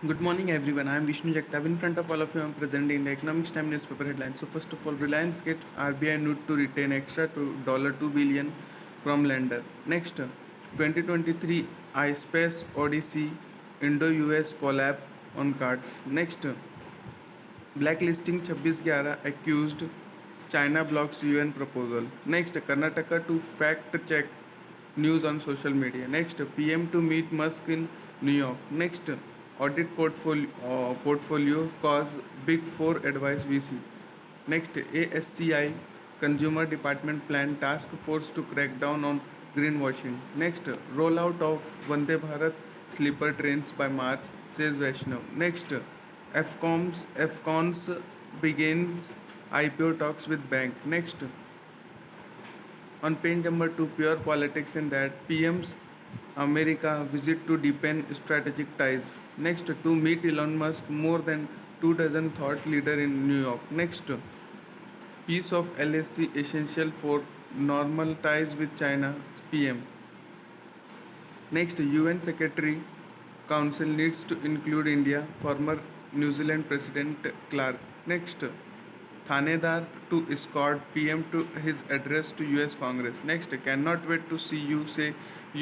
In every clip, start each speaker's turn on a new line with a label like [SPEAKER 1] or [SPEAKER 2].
[SPEAKER 1] Good morning, everyone. I am Vishnu Jagtap. In front of all of you, I am presenting the Economics Time newspaper headlines. So, first of all, Reliance gets RBI note to retain extra to $2 billion from lender. Next, 2023 iSpace Odyssey Indo-US collab on cards. Next, blacklisting 26/11 accused China blocks UN proposal. Next, Karnataka to fact check news on social media. Next, PM to meet Musk in New York. Next, audit portfolio cause Big Four advise VC. Next, ASCI Consumer Department plan task force to crack down on greenwashing. Next, rollout of Vande Bharat sleeper trains by March, says Vaishnav. Next, FCONS begins IPO talks with bank. Next, on page number 2, pure politics in that PM's America visit to deepen strategic ties. Next, to meet Elon Musk, more than 2 dozen thought leader in New York. Next, piece of LSC essential for normal ties with China, PM. Next, UN Secretary Council needs to include India, former New Zealand President Clark. Next, Thanedar to escort PM to his address to US Congress. Next, cannot wait to see you, say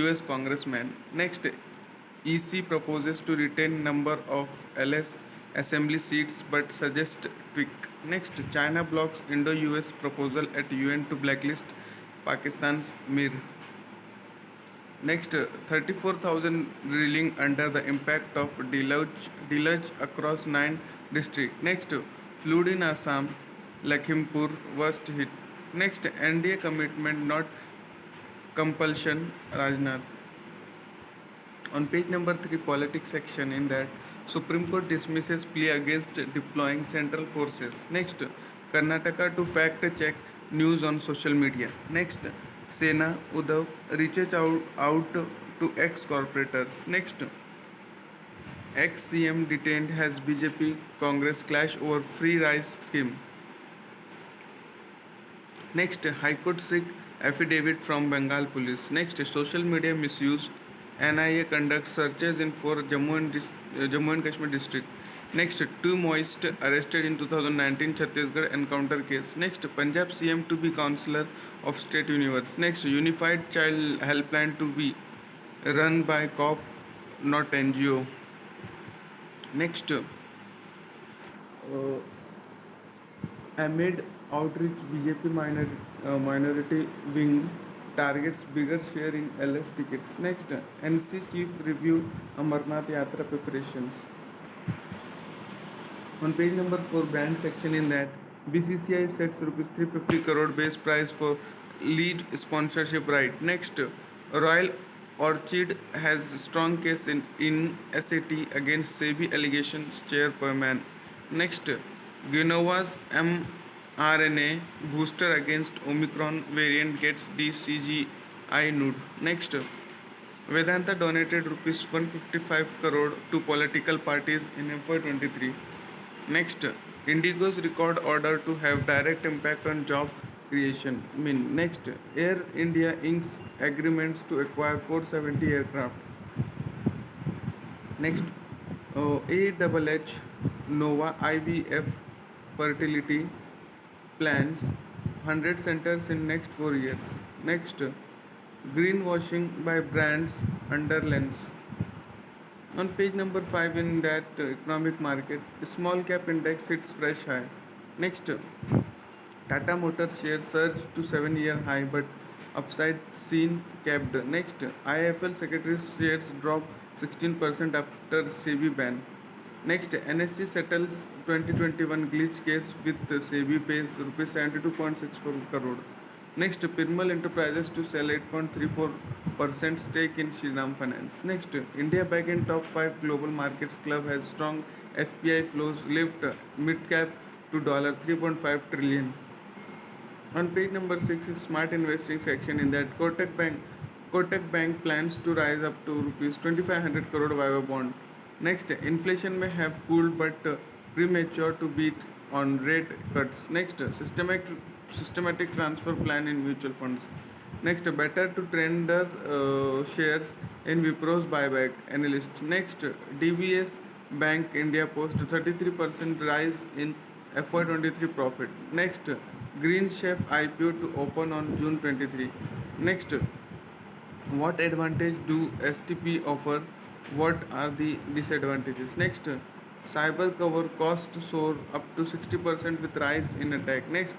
[SPEAKER 1] US Congressman. Next, EC proposes to retain number of LS assembly seats but suggest tweak. Next, China blocks Indo-US proposal at UN to blacklist Pakistan's Mir. Next, 34,000 reeling under the impact of deluge across 9 districts. Next, flood in Assam, Lakhimpur worst hit. Next, NDA commitment not compulsion, Rajnath. On page number 3, politics section, in that Supreme Court dismisses plea against deploying central forces. Next, Karnataka to fact check news on social media. Next, Sena Uddhav reaches out to ex-corporators. Next, ex-CM detained has BJP Congress clash over free rice scheme. Next, High Court seek affidavit from Bengal police. Next, social media misuse. NIA conducts searches in 4 Jammu and Kashmir district. Next, two moist arrested in 2019 Chhattisgarh encounter case. Next, Punjab CM to be counselor of State Universe. Next, Unified Child Helpline to be run by COP, not NGO. Next, amid outreach, BJP minority wing targets bigger share in LS tickets. Next, NC chief review Amarnath Yatra preparations. On page number 4, brand section, in that BCCI sets rupees 350 crore base price for lead sponsorship right. Next, Royal Orchid has strong case in SAT against SEBI allegations chairperson. Next, Genova's mRNA booster against Omicron variant gets DCGI node. Next, Vedanta donated rupees 155 crore to political parties in FY23. Next, Indigo's record order to have direct impact on job creation. Next, Air India inks agreements to acquire 470 aircraft. Next, AHH Nova IVF fertility plans 100 centers in next 4 years. Next, greenwashing by brands under lens. On page number 5, in that economic market, small cap index hits fresh high. Next, Tata Motors share surge to 7-year high but upside seen capped. Next, IIFL secretary shares drop 16% after SEBI ban. Next, NSE settles 2021 glitch case with SEBI pays rupees 72.64 crore. Next, Pirmal Enterprises to sell 8.34% stake in Shriram Finance. Next, India back in top 5 global markets club has strong FPI flows lift mid cap to $3.5 trillion. On page number 6 is smart investing section, in that Kotak Bank plans to rise up to rupees 2500 crore Viva bond. Next, inflation may have cooled but premature to beat on rate cuts. Next, systematic transfer plan in mutual funds. Next, better to trender shares in Wipro's buyback analyst. Next, DBS Bank India post 33% rise in FY23 profit. Next, Green Chef IPO to open on June 23. Next, what advantage do STP offer? What are the disadvantages? Next, cyber cover cost soar up to 60% with rise in attack. Next,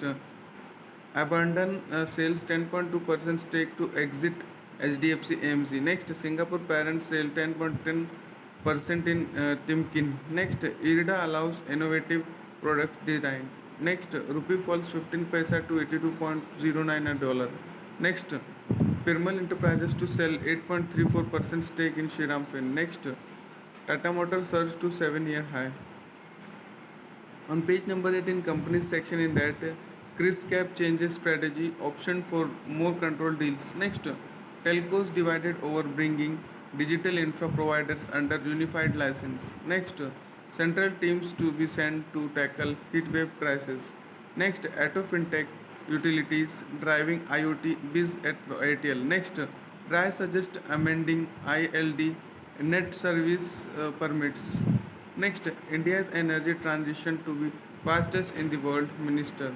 [SPEAKER 1] abandon sales 10.2% stake to exit HDFC AMC. Next, Singapore parent sale 10.10% in Timkin. Next, IRDA allows innovative product design. Next, rupee falls 15 paisa to 82.09 a dollar. Next, Piramal Enterprises to sell 8.34% stake in Shriram Fin. Next, Tata Motors surged to 7-year high. On page number 18, companies section in that Chris Cap changes strategy, option for more control deals. Next, telcos divided over bringing digital infra providers under unified license. Next, central teams to be sent to tackle heat wave crisis. Next, Auto FinTech utilities driving IoT biz at ATL. Next, try suggest amending ILD net service permits. Next, India's energy transition to be fastest in the world, Minister.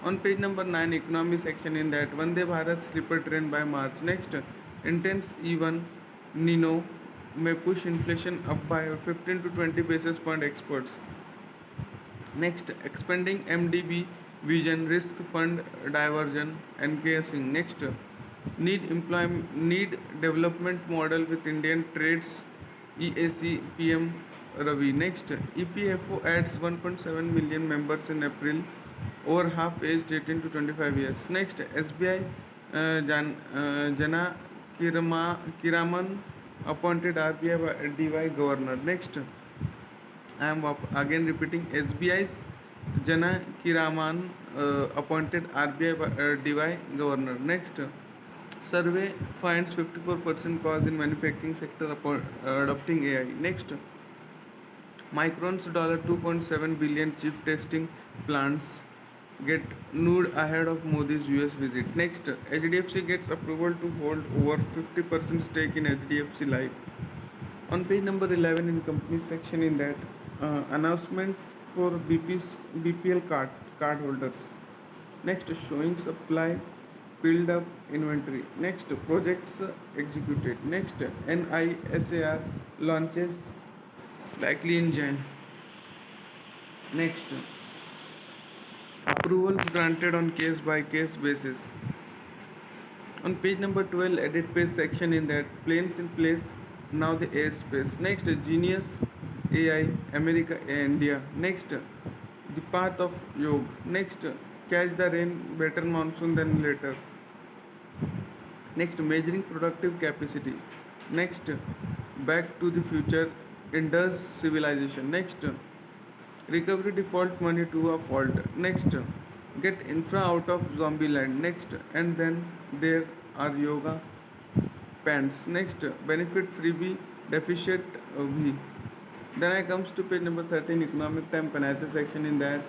[SPEAKER 1] On page number 9, economy section in that Vande Bharat sleeper train by March. Next, intense E1 Nino may push inflation up by 15 to 20 basis point experts. Next, expanding MDB vision risk fund diversion and guessing. Next, need development model with Indian trades EAC PM Ravi. Next, EPFO adds 1.7 million members in April, over half aged 18 to 25 years. Next, SBI Jana Kiraman appointed RBI DY governor. Next, I am again repeating, SBI's Jana Kiraman appointed RBI DY governor. Next, survey finds 54% cause in manufacturing sector adopting AI. Next, Micron's $2.7 billion chip testing plants get nude ahead of Modi's US visit. Next, HDFC gets approval to hold over 50% stake in HDFC Life. On page number 11 in company section in that announcement for BPL card holders. Next, showing supply build up inventory. Next, projects executed. Next, NISAR launches likely in Jan. Next, approvals granted on case by case basis. On page number 12, edit page section in that planes in place, now the airspace. Next, Genius AI America India. Next, the path of Yog. Next, catch the rain, better monsoon than later. Next, measuring productive capacity. Next, back to the future, Indus civilization. Next, recovery default money to a fault. Next, get infra out of zombie land. Next, and then there are yoga pants. Next, benefit freebie deficit V. Then I comes to page number 13, economic time financial section in that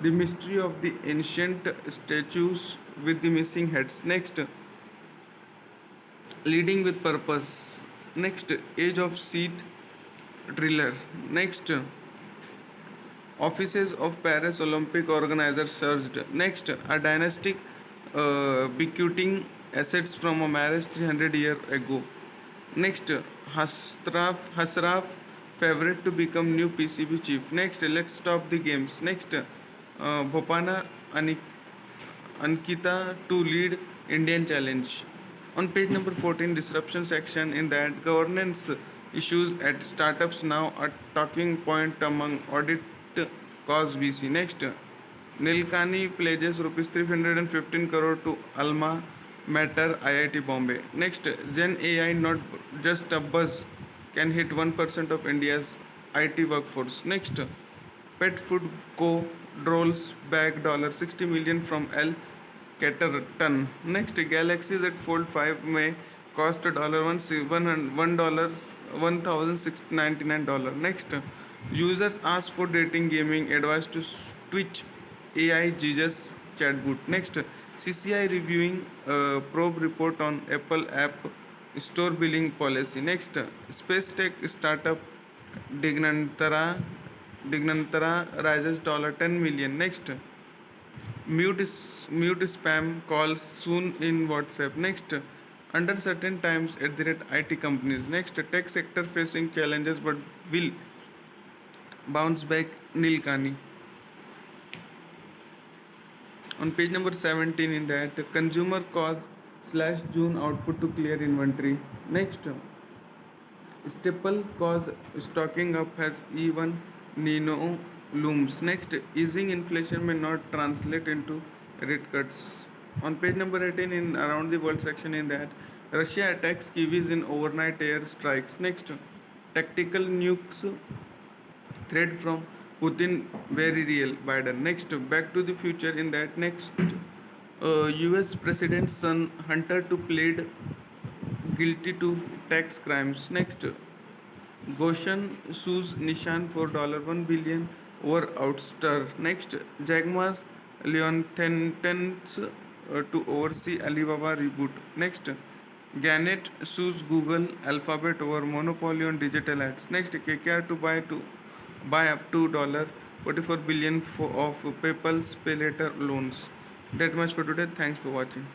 [SPEAKER 1] the mystery of the ancient statues with the missing heads. Next, leading with purpose. Next, age of seat driller. Next, offices of Paris Olympic organizers surged. Next, a dynastic bequeathing assets from a marriage 300 years ago. Next, Hasraf favorite to become new PCB chief. Next, let's stop the games. Next, Bhopana Ankita to lead Indian challenge. On page number 14, disruption section in that governance issues at startups now a talking point among audit cause VC. Next, Nilkani pledges rupees 315 crore to Alma Mater IIT Bombay. Next, Gen AI not just a buzz, can hit 1% of India's IT workforce. Next, Pet Food Co. rolls back $60 million from L. Caterton. Next, Galaxy Z Fold 5 may cost $1,699. Next, users ask for dating gaming advice to Twitch AI Jesus chatbot. Next, CCI reviewing probe report on Apple App Store billing policy. Next, space tech startup Dignantara rises $10 million. Next, mute spam calls soon in WhatsApp. Next, under certain times at the rate IT companies. Next, tech sector facing challenges but will bounce back. Nilkani. On page number 17, in that consumer cause slash June output to clear inventory. Next, staple cause stocking up has even Nino looms. Next, easing inflation may not translate into rate cuts. On page number 18, in around the world section, in that Russia attacks Kiwis in overnight air strikes. Next, tactical nukes threat from Putin very real. Biden. Next, Back to the Future. In that next, U.S. President's son Hunter to plead guilty to tax crimes. Next, Goshen sues Nishan for $1 billion over ouster. Next, Jagmas Leon Thentens to oversee Alibaba reboot. Next, Gannett sues Google Alphabet over monopoly on digital ads. Next, KKR to buy up to $44 billion of PayPal's pay later loans. That much for today. Thanks for watching.